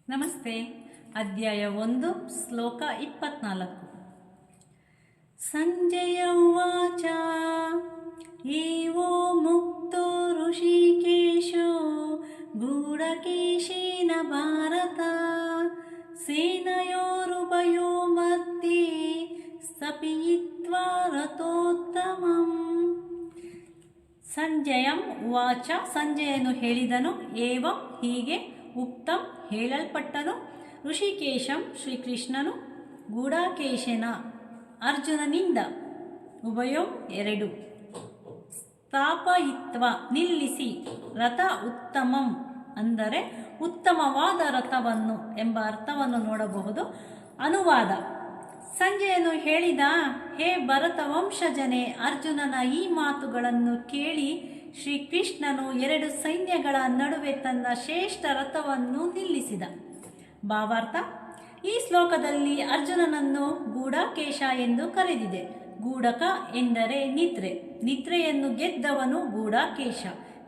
ನಮಸ್ತೆ. ಅಧ್ಯಾಯ 1 ಶ್ಲೋಕ 24. ಸಂಜಯ ಉವಾಚ ಏವೋ ಮುಕ್ತೋ ಋಷಿಕೇಶೋ ಗೂಢಕೇಶೇನ ಭಾರತ ಸೇನಯೋರುಭಯೋ ಮಧ್ಯೆ ಸ್ಥಾಪಯಿತ್ವಾ ರಥೋತ್ತಮಂ. ಸಂಜಯಂ ಉವಾಚ, ಸಂಜಯನು ಹೇಳಿದನು, ಏವಂ ಹೀಗೆ, ಉಕ್ತಂ ಹೇಳಲ್ಪಟ್ಟನು, ಋಷಿಕೇಶಂ ಶ್ರೀಕೃಷ್ಣನು, ಗೂಢಕೇಶನ ಅರ್ಜುನನಿಂದ, ಉಭಯಂ ಎರಡು, ಸ್ಥಾಪಯಿತ್ವ ನಿಲ್ಲಿಸಿ, ರಥ ಉತ್ತಮಂ ಅಂದರೆ ಉತ್ತಮವಾದ ರಥವನ್ನು ಎಂಬ ಅರ್ಥವನ್ನು ನೋಡಬಹುದು. ಅನುವಾದ: ಸಂಜಯನು ಹೇಳಿದ, ಹೇ ಭರತ ವಂಶಜನೇ, ಅರ್ಜುನನ ಈ ಮಾತುಗಳನ್ನು ಕೇಳಿ ಶ್ರೀಕೃಷ್ಣನು ಎರಡು ಸೈನ್ಯಗಳ ನಡುವೆ ತನ್ನ ಶ್ರೇಷ್ಠ ರಥವನ್ನು ನಿಲ್ಲಿಸಿದ. ಭಾವಾರ್ಥ: ಈ ಶ್ಲೋಕದಲ್ಲಿ ಅರ್ಜುನನನ್ನು ಗೂಢಕೇಶ ಎಂದು ಕರೆದಿದೆ. ಗೂಢಕ ಎಂದರೆ ನಿದ್ರೆ, ನಿದ್ರೆಯನ್ನು ಗೆದ್ದವನು ಗೂಢಕೇಶ.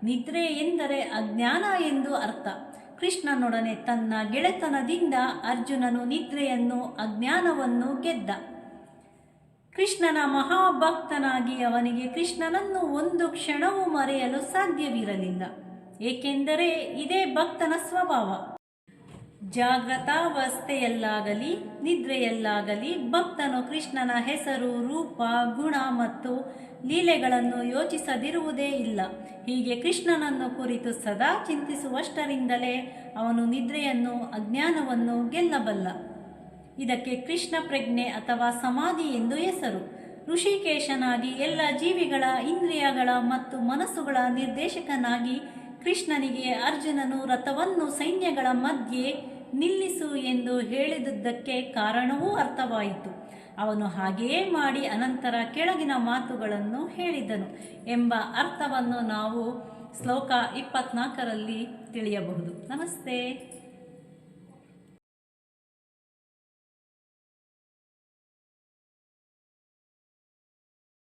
ನಿದ್ರೆ ಎಂದರೆ ಅಜ್ಞಾನ ಎಂದು ಅರ್ಥ. ಕೃಷ್ಣನೊಡನೆ ತನ್ನ ಗೆಳೆತನದಿಂದ ಅರ್ಜುನನು ನಿದ್ರೆಯನ್ನು, ಅಜ್ಞಾನವನ್ನು ಗೆದ್ದ. ಕೃಷ್ಣನ ಮಹಾಭಕ್ತನಾಗಿ ಅವನಿಗೆ ಕೃಷ್ಣನನ್ನು ಒಂದು ಕ್ಷಣವೂ ಮರೆಯಲು ಸಾಧ್ಯವಿರಲಿಲ್ಲ, ಏಕೆಂದರೆ ಇದೇ ಭಕ್ತನ ಸ್ವಭಾವ. ಜಾಗೃತಾವಸ್ಥೆಯಲ್ಲಾಗಲಿ ನಿದ್ರೆಯಲ್ಲಾಗಲಿ ಭಕ್ತನು ಕೃಷ್ಣನ ಹೆಸರು, ರೂಪ, ಗುಣ ಮತ್ತು ಲೀಲೆಗಳನ್ನು ಯೋಚಿಸದಿರುವುದೇ ಇಲ್ಲ. ಹೀಗೆ ಕೃಷ್ಣನನ್ನು ಕುರಿತು ಸದಾ ಚಿಂತಿಸುವಷ್ಟರಿಂದಲೇ ಅವನು ನಿದ್ರೆಯನ್ನು, ಅಜ್ಞಾನವನ್ನು ಗೆಲ್ಲಬಲ್ಲ. ಇದಕ್ಕೆ ಕೃಷ್ಣ ಪ್ರಜ್ಞೆ ಅಥವಾ ಸಮಾಧಿ ಎಂದು ಹೆಸರು. ಋಷಿಕೇಶನಾಗಿ ಎಲ್ಲ ಜೀವಿಗಳ ಇಂದ್ರಿಯಗಳ ಮತ್ತು ಮನಸ್ಸುಗಳ ನಿರ್ದೇಶಕನಾಗಿ ಕೃಷ್ಣನಿಗೆ ಅರ್ಜುನನು ರಥವನ್ನು ಸೈನ್ಯಗಳ ಮಧ್ಯೆ ನಿಲ್ಲಿಸು ಎಂದು ಹೇಳಿದುದಕ್ಕೆ ಕಾರಣವೂ ಅರ್ಥವಾಯಿತು. ಅವನು ಹಾಗೆಯೇ ಮಾಡಿ ಅನಂತರ ಕೆಳಗಿನ ಮಾತುಗಳನ್ನು ಹೇಳಿದನು ಎಂಬ ಅರ್ಥವನ್ನು ನಾವು ಶ್ಲೋಕ 24ರಲ್ಲಿ ತಿಳಿಯಬಹುದು. ನಮಸ್ತೆ.